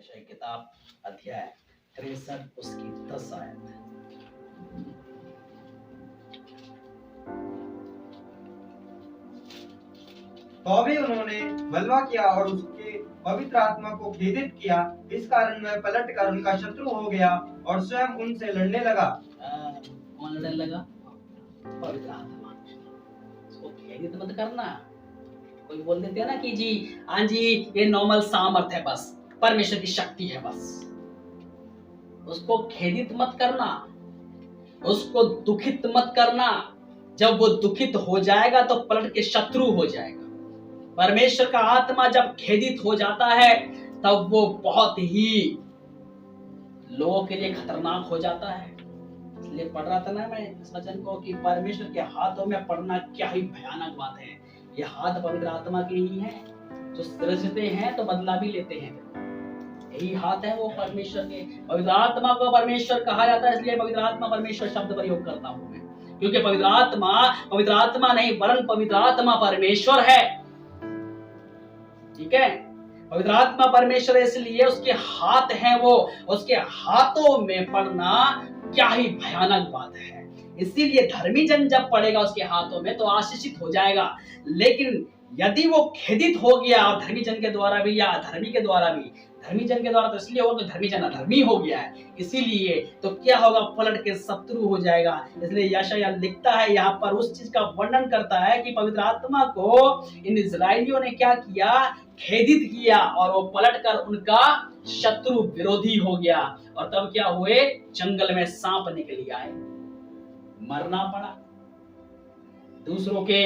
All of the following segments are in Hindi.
यशायाह किताब अध्याय 63 उसकी 10 आयत। तो भी उन्होंने बलवा किया और उसके पवित्र आत्मा को खेदित किया, इस कारण वह पलट कर उनका शत्रु हो गया और स्वयं उनसे लड़ने लगा। कौन लड़ने लगा? पवित्र आत्मा। उसको खेदित मत करना। कोई बोल देते हैं ना कि जी हाँ जी ये नॉर्मल सामर्थ है, बस परमेश्वर की शक्ति है बस। उसको खेदित मत करना, उसको दुखित मत करना। जब वो दुखित हो जाएगा तो पलट के शत्रु हो जाएगा। परमेश्वर का आत्मा जब खेदित हो जाता है तब वो बहुत ही लोगों के लिए खतरनाक हो जाता है। इसलिए पढ़ रहा था ना मैं इस वचन को कि परमेश्वर के हाथों में पड़ना क्या ही भयानक बात है। ये हाथ पवित्र आत्मा के ही हैं, जो सृजते हैं तो बदला भी लेते हैं। यही हाथ है वो परमेश्वर के। पवित्र आत्मा को परमेश्वर कहा जाता है, इसलिए पवित्र आत्मा परमेश्वर शब्द प्रयोग करता हूं मैं, क्योंकि पवित्र आत्मा नहीं वरन पवित्र आत्मा परमेश्वर है। ठीक है, पवित्र आत्मा परमेश्वर है, इसलिए उसके हाथ हैं वो, उसके हाथों में पड़ना क्या ही भयानक बात है। इसीलिए धर्मी जन जब पड़ेगा उसके हाथों में तो आशीषित हो जाएगा। लेकिन यदि वो खेदित हो गया और धर्मी जन के द्वारा भी या अधर्मी के द्वारा भी, धर्मी जन के द्वारा तो इसलिए होगा धर्मी जन अधर्मी हो गया है, इसीलिए तो क्या होगा, पलट के शत्रु हो जाएगा। इसलिए यशायाह लिखता है यहाँ पर उस चीज का वर्णन करता है कि पवित्र आत्मा को इन इजरायलियों ने क्या किया, खेदित किया और वो पलटकर उनका शत्रु विरोधी हो गया। और तब क्या हुए, जंगल में सांप निकल आए, मरना पड़ा। दूसरों के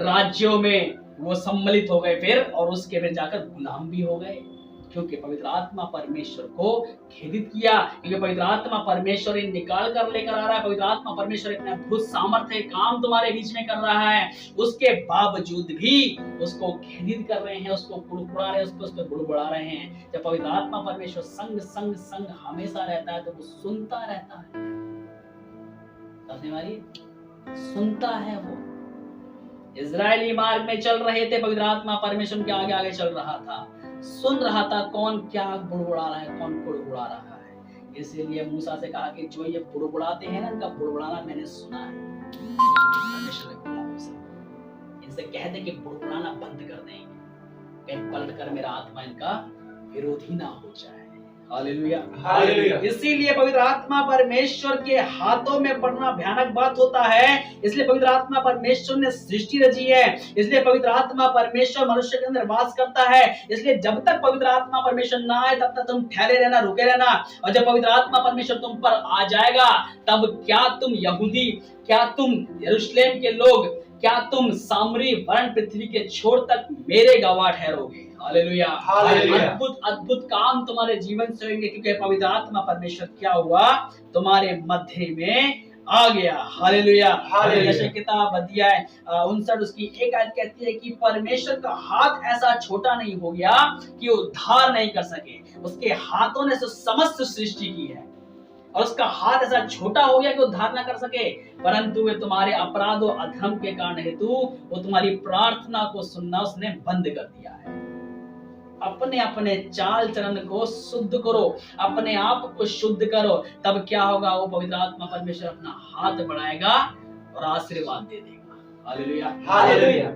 राज्यों में वो सम्मिलित हो गए फिर, और उसके फिर जाकर गुलाम भी हो गए, क्योंकि पवित्र आत्मा परमेश्वर को खेदित किया। क्योंकि पवित्र आत्मा परमेश्वर निकाल कर लेकर आ रहा है, पवित्र आत्मा परमेश्वर इतना अद्भुत सामर्थ्य काम तुम्हारे बीच में कर रहा है, उसके बावजूद भी उसको खेदित कर रहे हैं, उसको कुड़कुड़ा रहे हैं, उसको बुड़बुड़ा रहे हैं। जब पवित्र आत्मा परमेश्वर संग संग संग हमेशा रहता है तो वो सुनता रहता है। सुनता है वो। इजरायली मार्ग में चल रहे थे, पवित्र आत्मा परमेश्वर के आगे आगे चल रहा था, सुन रहा था कौन क्या बुड़बुड़ा रहा है, कौन बुड़बुड़ा रहा है। इसीलिए मूसा से कहा कि जो ये बुड़बुड़ाते हैं ना, इनका बुड़बुड़ाना मैंने सुना है। परमेश्वर ने बोला मूसा, इनसे कह दे कि बुड़बुड़ाना बंद कर देंगे, कहीं पलट कर मेरा आत्मा इनका विरोधी ना हो जाए। Hallelujah, hallelujah. इसीलिए पवित्र आत्मा परमेश्वर के हाथों में पड़ना भयानक बात होता है। इसलिए पवित्र आत्मा परमेश्वर ने सृष्टि रची है, इसलिए पवित्र आत्मा परमेश्वर मनुष्य के अंदर वास करता है। इसलिए जब तक पवित्र आत्मा परमेश्वर ना आए तब तक तुम ठहरे रहना, रुके रहना। और जब पवित्र आत्मा परमेश्वर तुम पर आ जाएगा तब क्या तुम यहूदी, क्या तुम यरूशलेम के लोग, क्या तुम सामरी वर्ण पृथ्वी के छोर तक मेरे गवाह ठहरोगे। हालेलुया, अद्भुत अद्भुत काम तुम्हारे जीवन से होंगे, क्योंकि पवित्र आत्मा परमेश्वर क्या हुआ, तुम्हारे मध्य में आ गया। हालेलुया, यशायाह किताब अध्याय 59 उसकी 1 आयत कहती है कि परमेश्वर का हाथ ऐसा छोटा नहीं हो गया कि उद्धार नहीं कर सके। उसके हाथों ने समस्त सृष्टि की है और उसका हाथ ऐसा छोटा हो गया कि उद्धार ना कर सके, परंतु वे तुम्हारे अपराध और अधर्म के कारण हेतु वो तुम्हारी प्रार्थना को सुनना उसने बंद कर दिया है। अपने अपने चाल चलन को शुद्ध करो, अपने आप को शुद्ध करो, तब क्या होगा, वो पवित्र आत्मा परमेश्वर अपना हाथ बढ़ाएगा और आशीर्वाद दे देगा। Hallelujah, hallelujah.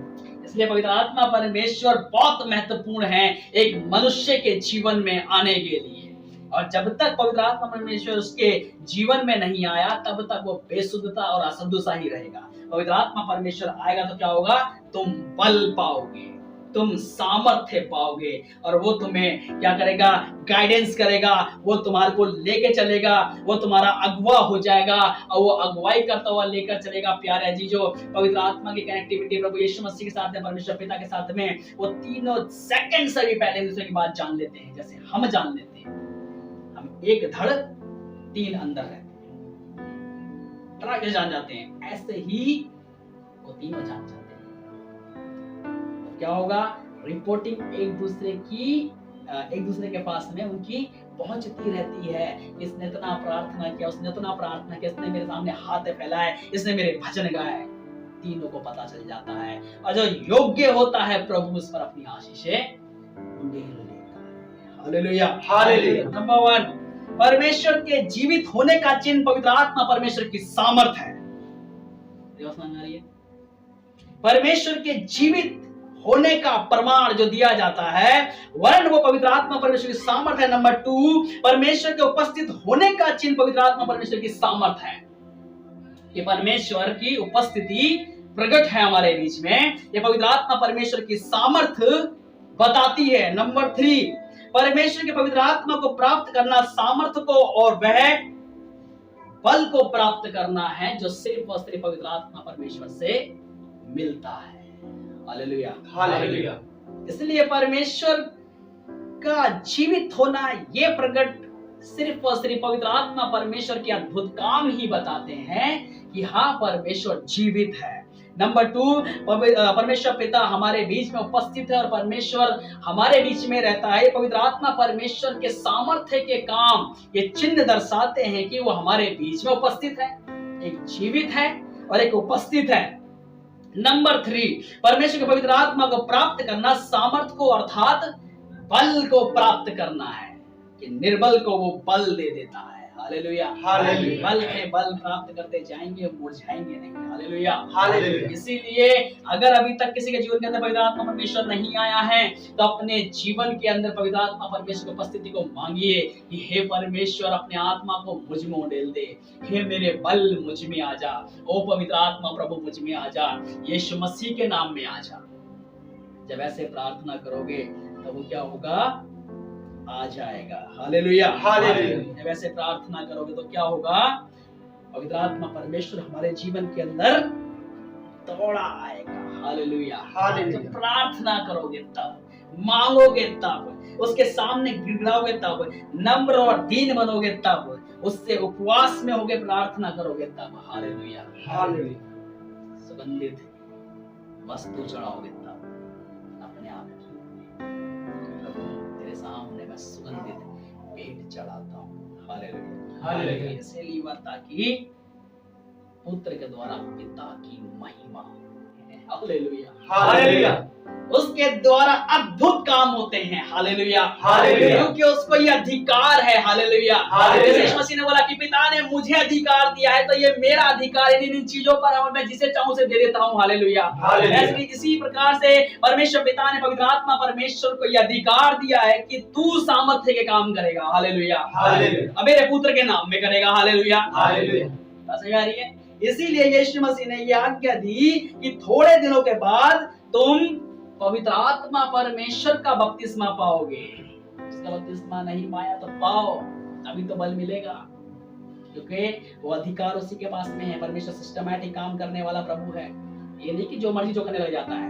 इसलिए पवित्र आत्मा परमेश्वर बहुत महत्वपूर्ण है एक मनुष्य के जीवन में आने के लिए। और जब तक पवित्र आत्मा परमेश्वर उसके जीवन में नहीं आया तब तक वो बेसुद्धता और असुद्धता ही रहेगा। पवित्र आत्मा परमेश्वर आएगा तो क्या होगा, तुम बल पाओगे, तुम सामर्थ्य पाओगे, और वो तुम्हें क्या करेगा, गाइडेंस करेगा, वो तुम्हारे को लेके चलेगा, वो तुम्हारा अगुवा हो जाएगा और वो अगुवाई करता हुआ लेकर चलेगा। प्यारे जी, जो पवित्र आत्मा की कनेक्टिविटी प्रभु यीशु मसीह के साथ है, परमेश्वर पिता के साथ में, वो तीनों सेकंड से भी पहले दूसरे की बात जान लेते हैं, जैसे हम जान लेते हैं। हम एक धड़ तीन अंदर रहते हैं, कैसे जान जाते हैं, ऐसे ही वो तीनों जान जाते हैं। क्या होगा, रिपोर्टिंग एक दूसरे के पास में उनकी पहुंचती रहती है। इसने इतना प्रार्थना किया, उसने इतना प्रार्थना किया, इसने मेरे सामने हाथ फैलाए, इसने मेरे भजन गाए, तीनों को पता चल जाता है। और जो योग्य होता है प्रभु उस पर अपनी आशीषें उंडेल लेता है। Hallelujah, hallelujah. नंबर 1, परमेश्वर के जीवित होने का चिन्ह पवित्र आत्मा परमेश्वर की सामर्थ है। समझ में आ रही है? परमेश्वर के जीवित होने का प्रमाण जो दिया जाता है वर्ण वो पवित्र आत्मा परमेश्वर की सामर्थ है। नंबर 2, परमेश्वर के उपस्थित होने का चिन्ह पवित्र आत्मा परमेश्वर की सामर्थ है कि परमेश्वर की उपस्थिति प्रकट है हमारे बीच में, ये पवित्र आत्मा परमेश्वर की सामर्थ बताती है। नंबर 3, परमेश्वर के पवित्र आत्मा को प्राप्त करना सामर्थ को और वह बल को प्राप्त करना है जो सिर्फ और सिर्फ पवित्र आत्मा परमेश्वर से मिलता है। Hallelujah, hallelujah. इसलिए परमेश्वर का जीवित होना ये प्रकट सिर्फ और सिर्फ पवित्र आत्मा परमेश्वर के अद्भुत काम ही बताते हैं कि हाँ परमेश्वर जीवित है। नंबर 2, परमेश्वर पिता हमारे बीच में उपस्थित है और परमेश्वर हमारे बीच में रहता है। पवित्र आत्मा परमेश्वर के सामर्थ्य के काम ये चिन्ह दर्शाते हैं कि वो हमारे बीच में उपस्थित है, एक जीवित है और एक उपस्थित है। नंबर 3, परमेश्वर के पवित्र आत्मा को प्राप्त करना सामर्थ को अर्थात बल को प्राप्त करना है कि निर्बल को वो बल दे देता है। Hallelujah, hallelujah. बल में बल प्राप्त करते जाएंगे, मुरझाएंगे नहीं। Hallelujah, hallelujah. इसीलिए अगर अभी तक किसी के जीवन के अंदर पवित्र आत्मा परमेश्वर नहीं आया है तो अपने जीवन के अंदर पवित्र आत्मा परमेश्वर की उपस्थिति को मांगिए कि हे परमेश्वर अपने आत्मा को मुझ में उड़ेल दे, हे मेरे बल मुझ में आ जा, ओ पवित्र आत्मा प्रभु मुझ में आ जा, यीशु मसीह के नाम में आ जा। जब ऐसे प्रार्थना करोगे तो वो क्या होगा? आ जाएगा। Hallelujah, hallelujah. वैसे प्रार्थना करोगे तो क्या होगा? पवित्र आत्मा परमेश्वर हमारे जीवन के अंदर दौड़ा आएगा। Hallelujah, hallelujah. जब प्रार्थना करोगे तब, मांगोगे तब, उसके सामने गिड़गिड़ाओगे तब, नम्र और दीन बनोगे तब, उससे उपवास में होगे प्रार्थना करोगे तब। Hallelujah, hallelujah. सुगंधित वस्तु चढ़ाओगे तब अपने आप सामने मैं सुगंधित भेंट चढ़ाता हूँ। Hallelujah, hallelujah. इसलिए हुआ ताकि पुत्र के द्वारा पिता की महिमा। Hallelujah, hallelujah. उसके द्वारा अद्भुत काम होते हैं। Hallelujah, hallelujah. क्योंकि उसको ये अधिकार है। Hallelujah, hallelujah. यीशु मसीह ने बोला कि पिता ने मुझे अधिकार दिया है तो ये मेरा अधिकार है, इन चीजों पर मैं जिसे चाहूं उसे दे देता हूं। हालेलुया, ऐसे इसी प्रकार से परमेश्वर पिता ने पवित्र आत्मा परमेश्वर को ये अधिकार दिया है कि तू सामर्थ्य के काम करेगा। Hallelujah, hallelujah. मेरे पुत्र के नाम में करेगा। Hallelujah, hallelujah. समझ आ रही है? इसीलिए यीशु मसीह ने ये आज्ञा दी कि थोड़े दिनों के बाद तुम पवित्र आत्मा परमेश्वर का बपतिस्मा पाओगे। उसका बपतिस्मा नहीं पाया तो पाओ, अभी तो बल मिलेगा, क्योंकि वो अधिकार उसी के पास में है। परमेश्वर सिस्टमैटिक काम करने वाला प्रभु है। ये नहीं कि जो मर्जी जो करने लग जाता है।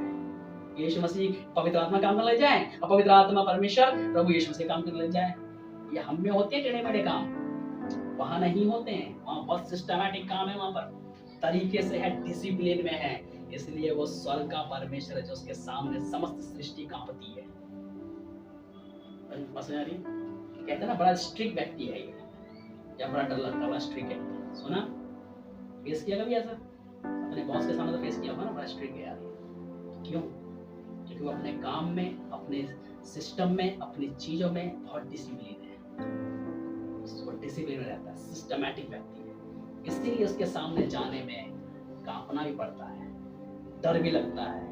यीशु मसीह पवित्र आत्मा काम करने लग जाए और पवित्र आत्मा परमेश्वर प्रभु यीशु मसीह काम करने लग जाए। ये हम में होते हैं टेढ़े मेढ़े काम, वहां नहीं होते हैं। वहां बहुत सिस्टमैटिक काम है, वहां पर तरीके से है, डिसिप्लिन में है। इसलिए वो स्वर्ग का परमेश्वर है जो उसके सामने समस्त सृष्टि कांपती है। समझ आ रही? कहते हैं ना बड़ा स्ट्रिक्ट व्यक्ति है ये, या बड़ा डर लगता है, बड़ा स्ट्रिक्ट है। सुना फेस किया कभी ऐसा? अपने बॉस के सामने तो फेस किया होगा ना, बड़ा स्ट्रिक्ट है यार। क्यों? क्योंकि वो अपने काम में, अपने सिस्टम में, अपनी चीजों में बहुत डिसिप्लिन है। उसको डिसिप्लिन में रहता है, सिस्टमैटिक व्यक्ति है। इसलिए उसके सामने जाने में कांपना भी पड़ता है, डर भी लगता है।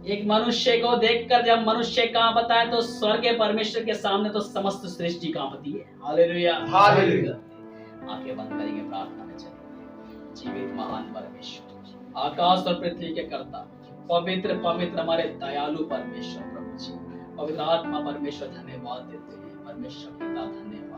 एक मनुष्य को देखकर जब मनुष्य कांपता है तो स्वर्ग के परमेश्वर के सामने तो समस्त सृष्टि कांपती है। Hallelujah, hallelujah. आंखें बंद करेंगे, प्रार्थना में चलेंगे। जीवित महान परमेश्वर, आकाश और पृथ्वी के कर्ता, पवित्र पवित्र हमारे दयालु परमेश्वर प्रभु जी, पवित्र आत्मा परमेश्वर धन्यवाद देते हैं। परमेश्वर पिता धन्यवाद,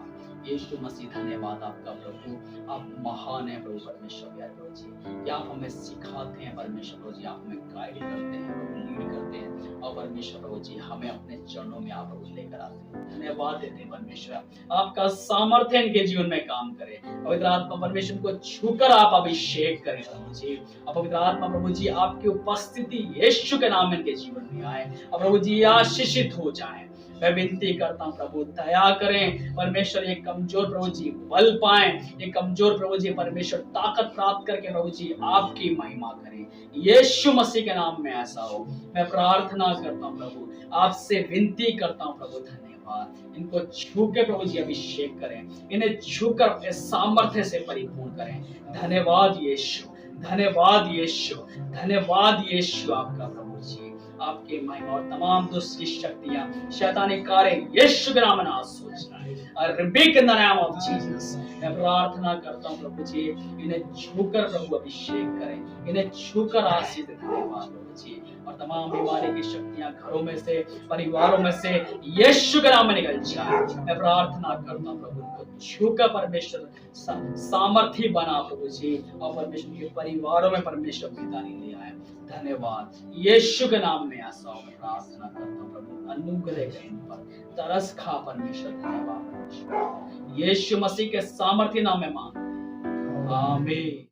यीशु मसीह धन्यवाद आपका प्रभु, आप महान है प्रभु परमेश्वर प्रभु जी, कि आप हमें सिखाते हैं परमेश्वर प्रभु जी, आप हमें गाइड करते हैं प्रभु, लीड करते हैं। और परमेश्वर प्रभु जी हमें अपने चरणों में आप प्रभु लेकर आते हैं। धन्यवाद देते हैं परमेश्वर, आपका सामर्थ्य इनके जीवन में काम करे। पवित्र आत्मा परमेश्वर को छूकर आप अभिषेक करें प्रभु जी। और पवित्र आत्मा प्रभु जी आपकी उपस्थिति यीशु के नाम में इनके जीवन में आए और प्रभु जी आशीषित हो जाए। मैं विनती करता हूँ प्रभु दया करें परमेश्वर, ये कमजोर प्रभु जी बल पाए, ये कमजोर प्रभु जी परमेश्वर ताकत प्राप्त करके प्रभु जी आपकी महिमा करें। यीशु मसीह के नाम में ऐसा हो। मैं प्रार्थना करता हूँ प्रभु, आपसे विनती करता हूँ प्रभु, धन्यवाद। धन्यवाद। इनको छू के प्रभु जी अभिषेक करें, इन्हें छूकर अपने सामर्थ्य से परिपूर्ण करें। धन्यवाद यीशु, धन्यवाद यीशु, धन्यवाद यीशु आपका प्रभु जी। आपके महिमा और तमाम दुष्ट की शक्तियां, शैतानी कार्य यीशु के नाम में नाश हो जाए। I rebuke in the name of Jesus। मैं प्रार्थना करता हूँ प्रभु जी, इन्हें छूकर प्रभु अभिषेक करें, इन्हें छूकर आशीष दें। धन्यवाद प्रभु जी। और तमाम बीमारी की शक्तियां घरों में से, परिवारों में से यीशु के नाम में निकल जाए। मैं प्रार्थना करता हूँ प्रभु, इनको छूकर परमेश्वर सामर्थ्य बना प्रभु जी, और परमेश्वर के परिवारों में परमेश्वर पितानी ले आए। धन्यवाद यीशु के नाम में ऐसा प्रार्थना करता हूँ प्रभु, अनुग्रह करें इन पर, तरस खा परमेश्वर। धन्यवाद यीशु मसीह के सामर्थ्य नाम में मांग, आमीन।